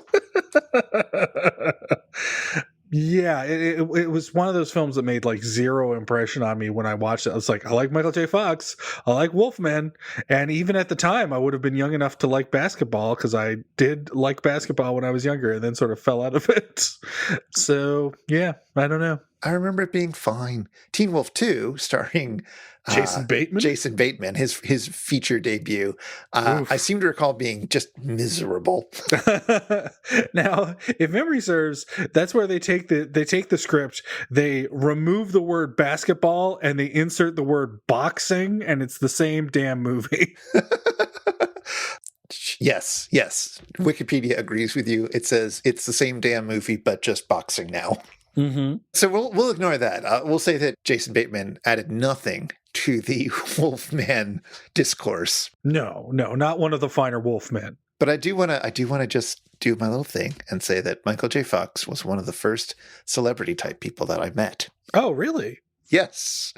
Yeah, it was one of those films that made like zero impression on me when I watched it. I was like, I like Michael J. Fox, I like Wolfmen, and even at the time, I would have been young enough to like basketball because I did like basketball when I was younger, and then sort of fell out of it. So yeah, I don't know. I remember it being fine. Teen Wolf 2, starring Jason Bateman, his feature debut. I seem to recall being just miserable. Now, if memory serves, that's where they take the script, they remove the word basketball, and they insert the word boxing, and it's the same damn movie. Yes. Wikipedia agrees with you. It says it's the same damn movie, but just boxing now. Mm-hmm. So we'll ignore that. We'll say that Jason Bateman added nothing to the Wolfman discourse. No, not one of the finer Wolfmen. But I do want to just do my little thing and say that Michael J. Fox was one of the first celebrity type people that I met. Oh, really? Yes.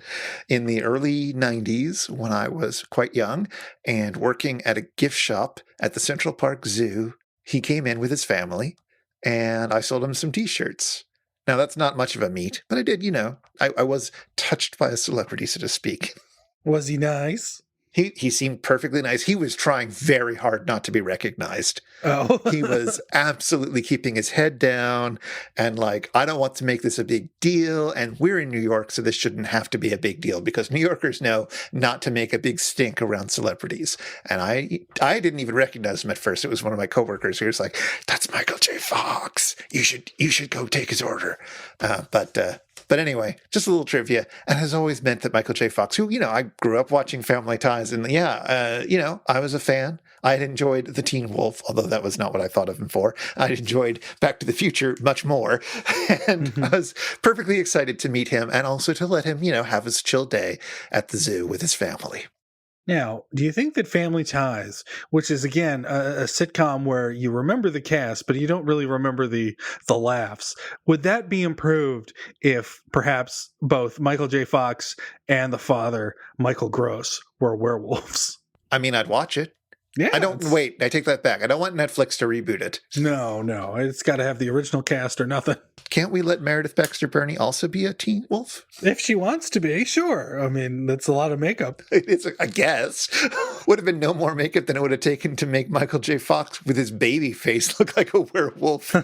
In the early 90s, when I was quite young and working at a gift shop at the Central Park Zoo, he came in with his family and I sold him some t-shirts. Now, that's not much of a meet, but I did, I was touched by a celebrity, so to speak. Was he nice? He seemed perfectly nice. He was trying very hard not to be recognized. Oh. He was absolutely keeping his head down and like, I don't want to make this a big deal. And we're in New York, so this shouldn't have to be a big deal because New Yorkers know not to make a big stink around celebrities. And I didn't even recognize him at first. It was one of my coworkers who was like, that's Michael J. Fox. You should go take his order. But anyway, just a little trivia, and has always meant that Michael J. Fox, who, I grew up watching Family Ties, and I was a fan. I had enjoyed The Teen Wolf, although that was not what I thought of him for. I enjoyed Back to the Future much more, and I was perfectly excited to meet him and also to let him, have his chill day at the zoo with his family. Now, do you think that Family Ties, which is, again, a sitcom where you remember the cast, but you don't really remember the laughs, would that be improved if perhaps both Michael J. Fox and the father, Michael Gross, were werewolves? I mean, I'd watch it. Yeah, Wait, I take that back. I don't want Netflix to reboot it. No. It's got to have the original cast or nothing. Can't we let Meredith Baxter Birney also be a teen wolf? If she wants to be, sure. I mean, that's a lot of makeup. I guess. Would have been no more makeup than it would have taken to make Michael J. Fox with his baby face look like a werewolf. Hey,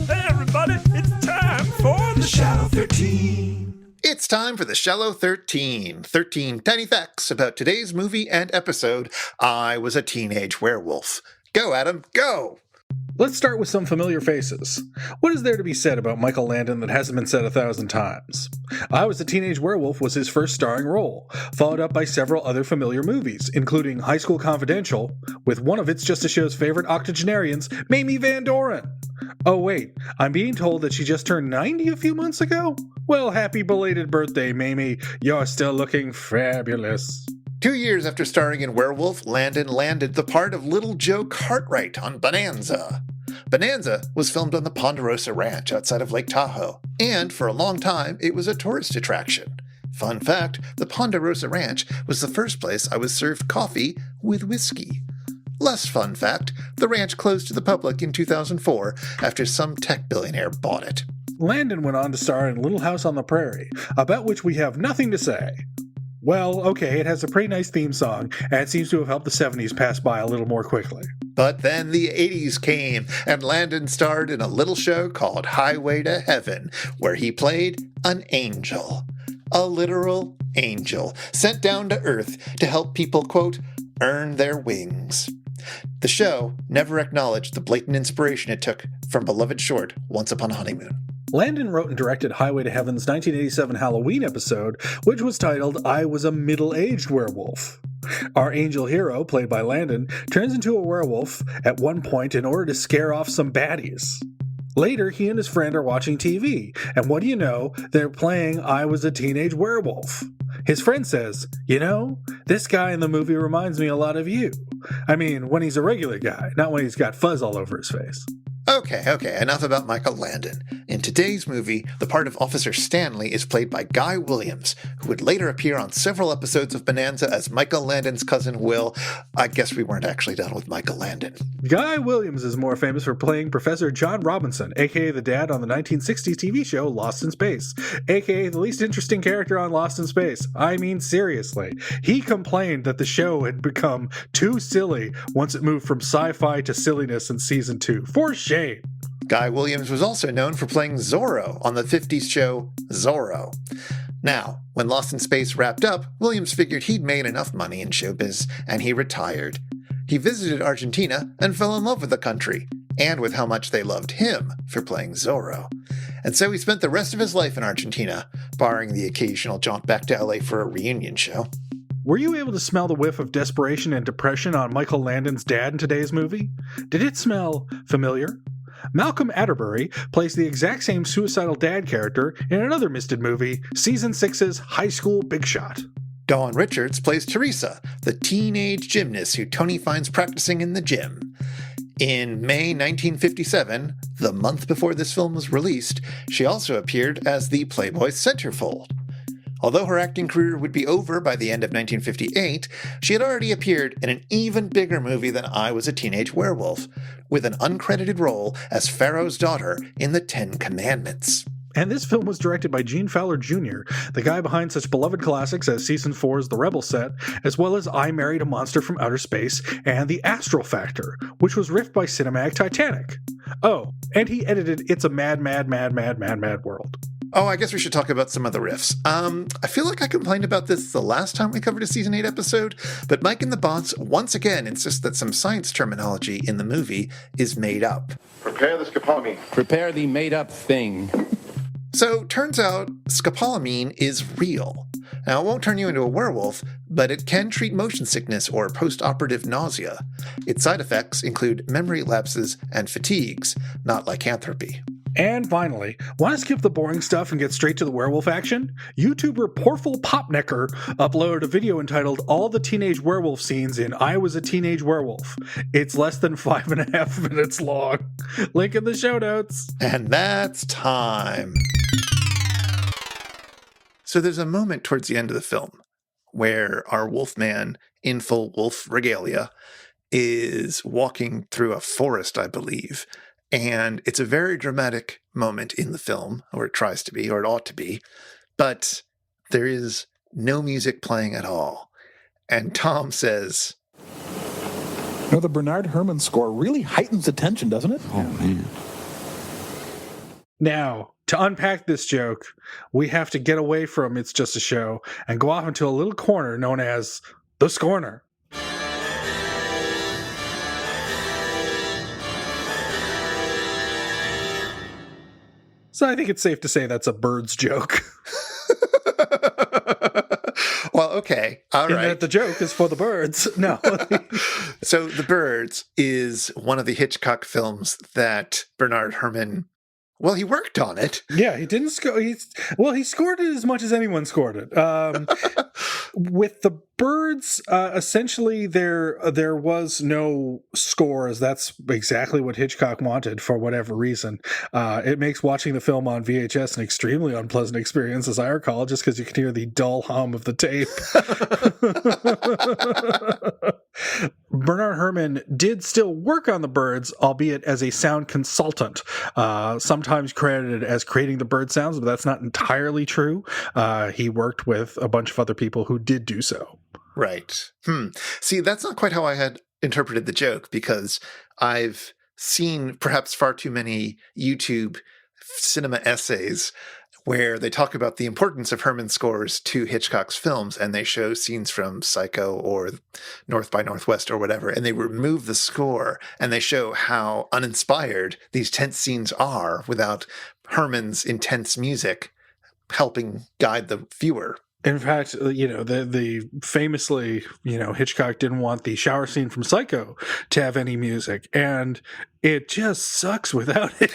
everybody, it's time for the Shallow 13. It's time for the Shallow 13. 13 tiny facts about today's movie and episode, I Was a Teenage Werewolf. Go, Adam, go! Let's start with some familiar faces. What is there to be said about Michael Landon that hasn't been said 1,000 times? I Was a Teenage Werewolf was his first starring role, followed up by several other familiar movies, including High School Confidential, with one of It's Just a Show's favorite octogenarians, Mamie Van Doren. Oh wait, I'm being told that she just turned 90 a few months ago? Well, happy belated birthday, Mamie. You're still looking fabulous. 2 years after starring in Werewolf, Landon landed the part of Little Joe Cartwright on Bonanza. Bonanza was filmed on the Ponderosa Ranch outside of Lake Tahoe, and for a long time, it was a tourist attraction. Fun fact, the Ponderosa Ranch was the first place I was served coffee with whiskey. Less fun fact, the ranch closed to the public in 2004 after some tech billionaire bought it. Landon went on to star in Little House on the Prairie, about which we have nothing to say. Well, okay, it has a pretty nice theme song, and it seems to have helped the 70s pass by a little more quickly. But then the 80s came, and Landon starred in a little show called Highway to Heaven, where he played an angel. A literal angel, sent down to Earth to help people, quote, earn their wings. The show never acknowledged the blatant inspiration it took from beloved short Once Upon a Honeymoon. Landon wrote and directed Highway to Heaven's 1987 Halloween episode, which was titled I Was a Middle-Aged Werewolf. Our angel hero, played by Landon, turns into a werewolf at one point in order to scare off some baddies. Later, he and his friend are watching TV, and what do you know, they're playing I Was a Teenage Werewolf. His friend says, "You know, this guy in the movie reminds me a lot of you." I mean, when he's a regular guy, not when he's got fuzz all over his face. Okay, enough about Michael Landon. In today's movie, the part of Officer Stanley is played by Guy Williams, who would later appear on several episodes of Bonanza as Michael Landon's cousin Will. I guess we weren't actually done with Michael Landon. Guy Williams is more famous for playing Professor John Robinson, aka the dad on the 1960s TV show Lost in Space, aka the least interesting character on Lost in Space. I mean, seriously. He complained that the show had become too silly once it moved from sci-fi to silliness in season 2. For shame. Guy Williams was also known for playing Zorro on the 50s show Zorro. Now, when Lost in Space wrapped up, Williams figured he'd made enough money in showbiz, and he retired. He visited Argentina and fell in love with the country, and with how much they loved him for playing Zorro. And so he spent the rest of his life in Argentina, barring the occasional jaunt back to LA for a reunion show. Were you able to smell the whiff of desperation and depression on Michael Landon's dad in today's movie? Did it smell familiar? Malcolm Atterbury plays the exact same suicidal dad character in another misted movie, Season 6's High School Big Shot. Dawn Richards plays Teresa, the teenage gymnast who Tony finds practicing in the gym. In May 1957, the month before this film was released, she also appeared as the Playboy centerfold. Although her acting career would be over by the end of 1958, she had already appeared in an even bigger movie than I Was a Teenage Werewolf, with an uncredited role as Pharaoh's daughter in The Ten Commandments. And this film was directed by Gene Fowler Jr., the guy behind such beloved classics as Season 4's The Rebel Set, as well as I Married a Monster from Outer Space and The Astral Factor, which was riffed by Cinematic Titanic. Oh, and he edited It's a Mad, Mad, Mad, Mad, Mad, Mad World. Oh, I guess we should talk about some of the riffs. I feel like I complained about this the last time we covered a Season 8 episode, but Mike and the Bots once again insist that some science terminology in the movie is made up. Prepare the scopolamine. Prepare the made-up thing. So, turns out, scopolamine is real. Now, it won't turn you into a werewolf, but it can treat motion sickness or post-operative nausea. Its side effects include memory lapses and fatigues, not lycanthropy. And finally, want to skip the boring stuff and get straight to the werewolf action? YouTuber Porful Popnecker uploaded a video entitled All the Teenage Werewolf Scenes in I Was a Teenage Werewolf. It's less than 5.5 minutes long. Link in the show notes. And that's time. So there's a moment towards the end of the film where our wolfman in full wolf regalia is walking through a forest, I believe. And it's a very dramatic moment in the film, or it tries to be, or it ought to be, but there is no music playing at all. And Tom says, You know, the Bernard Herrmann score really heightens the tension, doesn't it? Oh, man. Now, to unpack this joke, we have to get away from It's Just a Show and go off into a little corner known as the Scorner. So I think it's safe to say that's a Birds joke. Well, okay. All right. That the joke is for the birds. No. So The Birds is one of the Hitchcock films that Bernard Herrmann, well, he worked on it. Yeah, he didn't score. He scored it as much as anyone scored it. With the Birds, essentially there was no scores. That's exactly what Hitchcock wanted for whatever reason. It makes watching the film on VHS an extremely unpleasant experience, as I recall, just because you can hear the dull hum of the tape. Bernard Herrmann did still work on the Birds, albeit as a sound consultant, sometimes credited as creating the bird sounds, but that's not entirely true. He worked with a bunch of other people who did do so. Right. See, that's not quite how I had interpreted the joke, because I've seen perhaps far too many YouTube cinema essays where they talk about the importance of Herman scores to Hitchcock's films, and they show scenes from Psycho or North by Northwest or whatever, and they remove the score, and they show how uninspired these tense scenes are without Herman's intense music helping guide the viewer. In fact, the famously, Hitchcock didn't want the shower scene from Psycho to have any music, and it just sucks without it.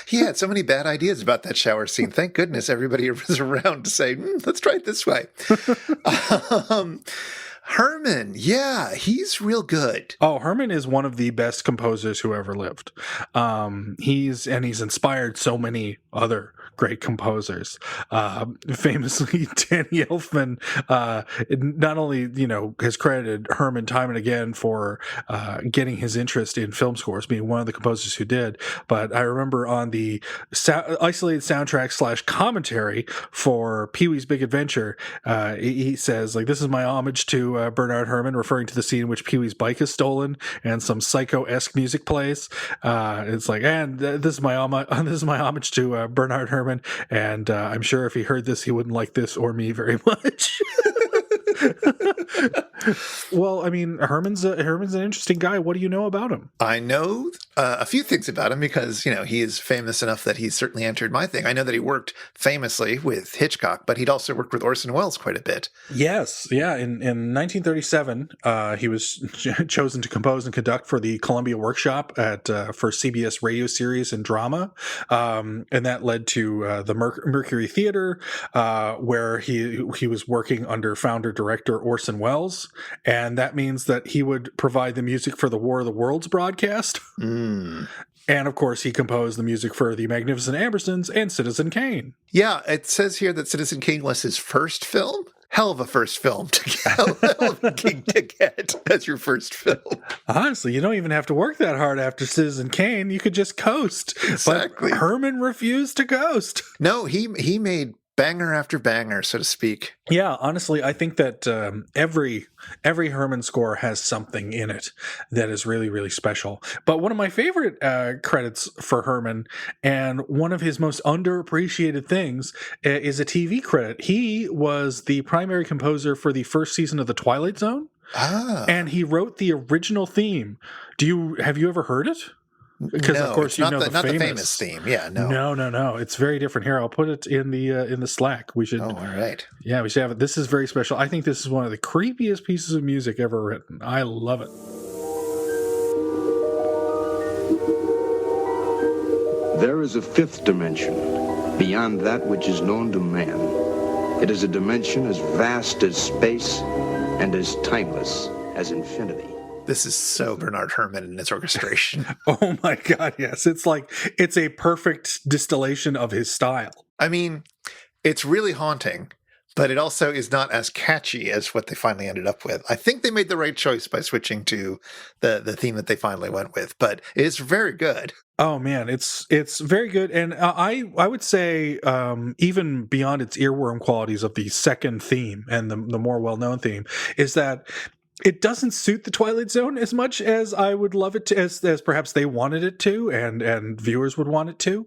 He had so many bad ideas about that shower scene. Thank goodness everybody was around to say, let's try it this way. Herman, yeah, he's real good. Oh, Herman is one of the best composers who ever lived. He's inspired so many other great composers. Famously, Danny Elfman not only has credited Herman time and again for getting his interest in film scores, being one of the composers who did. But I remember on the isolated soundtrack / commentary for Pee-wee's Big Adventure, he says, like, this is my homage to Bernard Herrmann, referring to the scene in which Pee-wee's bike is stolen and some Psycho-esque music plays. It's like, and this is my homage to Bernard Herrmann, and I'm sure if he heard this, he wouldn't like this or me very much. Well, I mean, Herman's an interesting guy. What do you know about him? I know a few things about him because, he is famous enough that he's certainly entered my thing. I know that he worked famously with Hitchcock, but he'd also worked with Orson Welles quite a bit. Yes. Yeah. In 1937, he was chosen to compose and conduct for the Columbia Workshop for CBS radio series and drama. And that led to the Mercury Theater, where he was working under founder-director Orson Welles. And that means that he would provide the music for the War of the Worlds broadcast. Mm. And, of course, he composed the music for The Magnificent Ambersons and Citizen Kane. Yeah, it says here that Citizen Kane was his first film. Hell of a first film to get. Hell of a gig to get as your first film. Honestly, you don't even have to work that hard after Citizen Kane. You could just coast. Exactly. But Herman refused to coast. No, he made banger after banger, so to speak. Yeah, honestly, I think that every Herman score has something in it that is really, really special. But one of my favorite credits for Herman, and one of his most underappreciated things, is a TV credit. He was the primary composer for the first season of The Twilight Zone, and he wrote the original theme. Have you ever heard it? Because of course you know the famous theme. Yeah, no. No. It's very different. Here, I'll put it in the Slack. We should. Oh, all right. Yeah, we should have it. This is very special. I think this is one of the creepiest pieces of music ever written. I love it. There is a fifth dimension beyond that which is known to man. It is a dimension as vast as space and as timeless as infinity. This is so Bernard Herrmann and his orchestration. Oh my God, yes. It's a perfect distillation of his style. I mean, it's really haunting, but it also is not as catchy as what they finally ended up with. I think they made the right choice by switching to the theme that they finally went with, but it's very good. Oh man, it's very good. And I would say even beyond its earworm qualities of the second theme and the more well-known theme is that it doesn't suit the Twilight Zone as much as I would love it to, as perhaps they wanted it to, and viewers would want it to,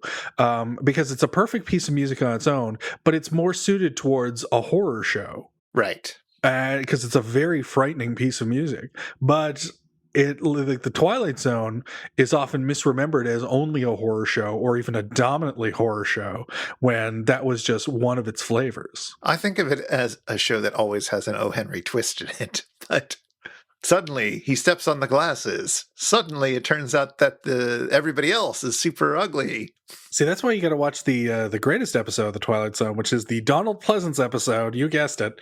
because it's a perfect piece of music on its own, but it's more suited towards a horror show. Right. Because it's a very frightening piece of music. But the Twilight Zone is often misremembered as only a horror show or even a dominantly horror show when that was just one of its flavors. I think of it as a show that always has an O. Henry twist in it, but suddenly he steps on the glasses. Suddenly it turns out that everybody else is super ugly. See, that's why you got to watch the greatest episode of The Twilight Zone, which is the Donald Pleasance episode, you guessed it,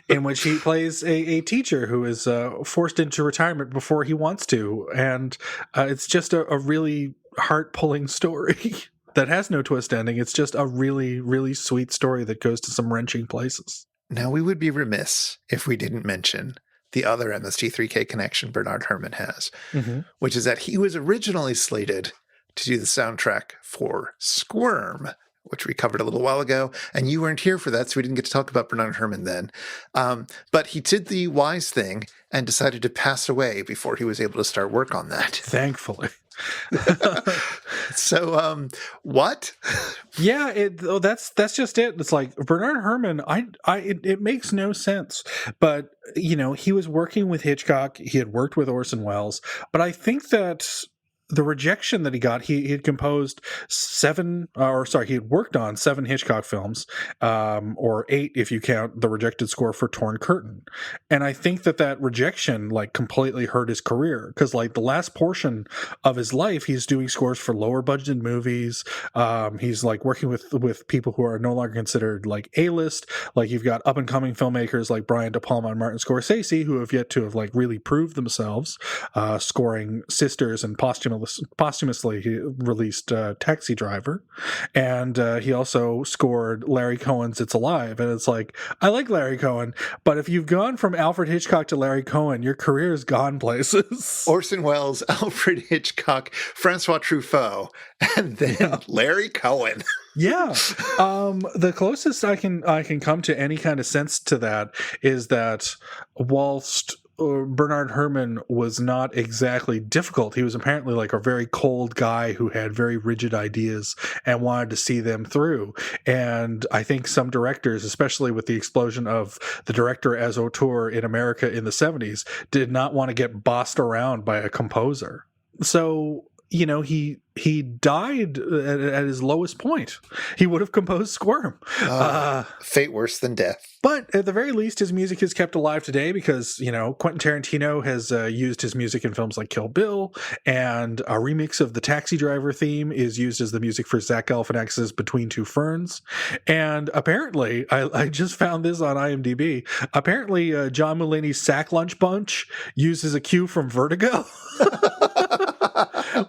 in which he plays a teacher who is forced into retirement before he wants to. And it's just a really heart-pulling story that has no twist ending. It's just a really, really sweet story that goes to some wrenching places. Now, we would be remiss if we didn't mention the other MST3K connection Bernard Herrmann has, which is that he was originally slated to do the soundtrack for Squirm, which we covered a little while ago, and you weren't here for that, so we didn't get to talk about Bernard Herrmann then. But he did the wise thing and decided to pass away before he was able to start work on that. Thankfully. So, what? Yeah, that's just it. It's like Bernard Herrmann. It makes no sense. But he was working with Hitchcock. He had worked with Orson Welles. But I think that the rejection that he got, he had composed he had worked on 7 Hitchcock films, or 8 if you count the rejected score for Torn Curtain. And I think that rejection like completely hurt his career, because like the last portion of his life, he's doing scores for lower budgeted movies. He's like working with people who are no longer considered like A-list. Like you've got up and coming filmmakers like Brian De Palma and Martin Scorsese, who have yet to have like really proved themselves, scoring Sisters and posthumously he released Taxi Driver, and he also scored Larry Cohen's It's Alive. And it's like, I like Larry Cohen, but if you've gone from Alfred Hitchcock to Larry Cohen, your career's gone places. Orson Welles, Alfred Hitchcock, Francois Truffaut, and then Larry Cohen. Yeah. The closest I can come to any kind of sense to that is that whilst Bernard Herrmann was not exactly difficult, he was apparently like a very cold guy who had very rigid ideas and wanted to see them through. And I think some directors, especially with the explosion of the director as auteur in America in the 70s, did not want to get bossed around by a composer. So he died at his lowest point. He would have composed Squirm. Fate worse than death. But at the very least, his music is kept alive today because, Quentin Tarantino has used his music in films like Kill Bill, and a remix of the Taxi Driver theme is used as the music for Zach Galifianakis's Between Two Ferns. And apparently, I just found this on IMDb, apparently John Mulaney's Sack Lunch Bunch uses a cue from Vertigo.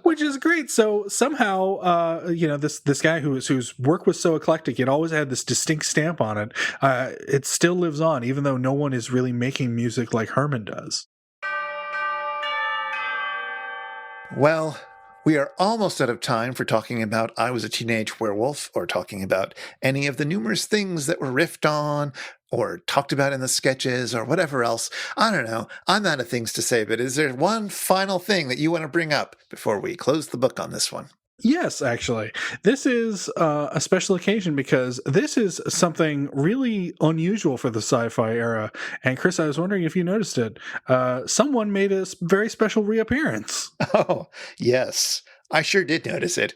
Which is great. So somehow, this guy whose work was so eclectic, it always had this distinct stamp on it. It still lives on, even though no one is really making music like Herman does. Well, we are almost out of time for talking about I Was a Teenage Werewolf, or talking about any of the numerous things that were riffed on or talked about in the sketches or whatever else. I don't know. I'm out of things to say, but is there one final thing that you want to bring up before we close the book on this one? Yes, actually. This is a special occasion because this is something really unusual for the sci-fi era. And Chris, I was wondering if you noticed it. Someone made a very special reappearance. Oh, yes. I sure did notice it.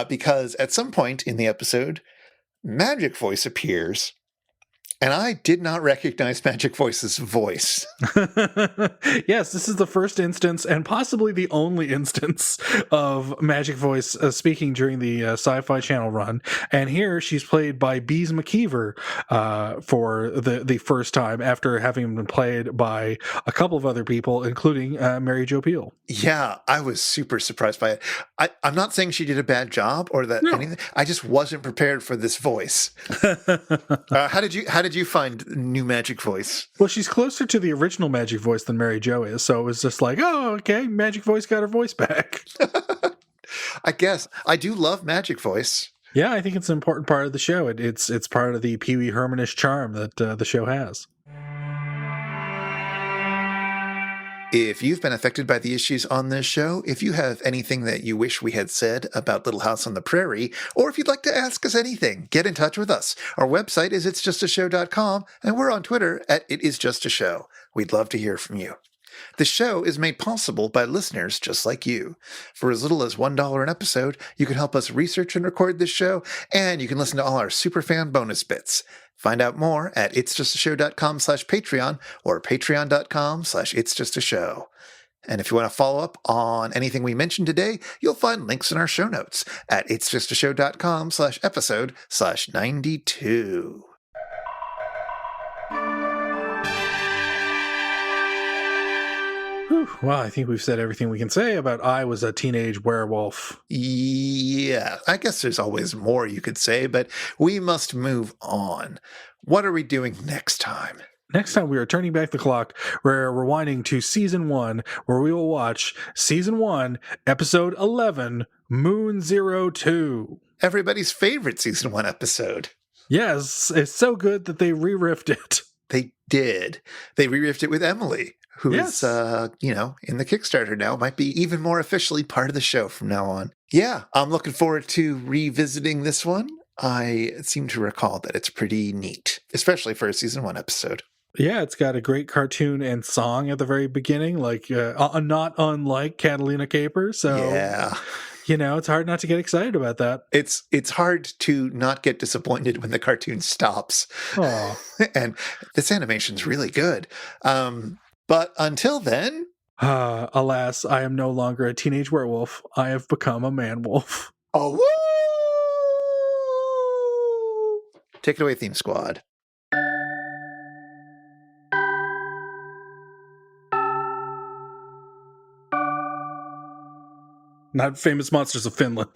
Because at some point in the episode, Magic Voice appears. And I did not recognize Magic Voice's voice. Yes, this is the first instance, and possibly the only instance, of Magic Voice speaking during the Sci-Fi Channel run. And here she's played by Bees McKeever for the first time, after having been played by a couple of other people, including Mary Jo Pehl. Yeah, I was super surprised by it. I'm not saying she did a bad job or that anything. I just wasn't prepared for this voice. How did you find new Magic Voice? Well, she's closer to the original Magic Voice than Mary Jo is, so it was just like, oh, okay, Magic Voice got her voice back. I guess. I do love Magic Voice. Yeah, I think it's an important part of the show. It's part of the Pee Wee Hermanish charm that the show has. If you've been affected by the issues on this show, if you have anything that you wish we had said about Little House on the Prairie, or if you'd like to ask us anything, get in touch with us. Our website is itsjustashow.com, and we're on Twitter at itisjustashow. We'd love to hear from you. The show is made possible by listeners just like you. For as little as $1 an episode, you can help us research and record this show, and you can listen to all our superfan bonus bits. Find out more at itsjustashow.com/Patreon or patreon.com/itsjustashow. And if you want to follow up on anything we mentioned today, you'll find links in our show notes at itsjustashow.com/episode/92. Well, I think we've said everything we can say about I Was a Teenage Werewolf. Yeah, I guess there's always more you could say, but we must move on. What are we doing next time? Next time we are turning back the clock. We're rewinding to Season 1, where we will watch Season 1, Episode 11, Moon 02. Everybody's favorite Season 1 episode. Yes, it's so good that they re-riffed it. They did. They re-riffed it with Emily, who Yes. is, in the Kickstarter now, might be even more officially part of the show from now on. Yeah, I'm looking forward to revisiting this one. I seem to recall that it's pretty neat, especially for a season 1 episode. Yeah, it's got a great cartoon and song at the very beginning, like not unlike Catalina Caper. So, Yeah. it's hard not to get excited about that. It's hard to not get disappointed when the cartoon stops. Oh, And this animation's really good. But until then... alas, I am no longer a teenage werewolf. I have become a man wolf. Oh, woo! Take it away, Theme Squad. Not Famous Monsters of Finland.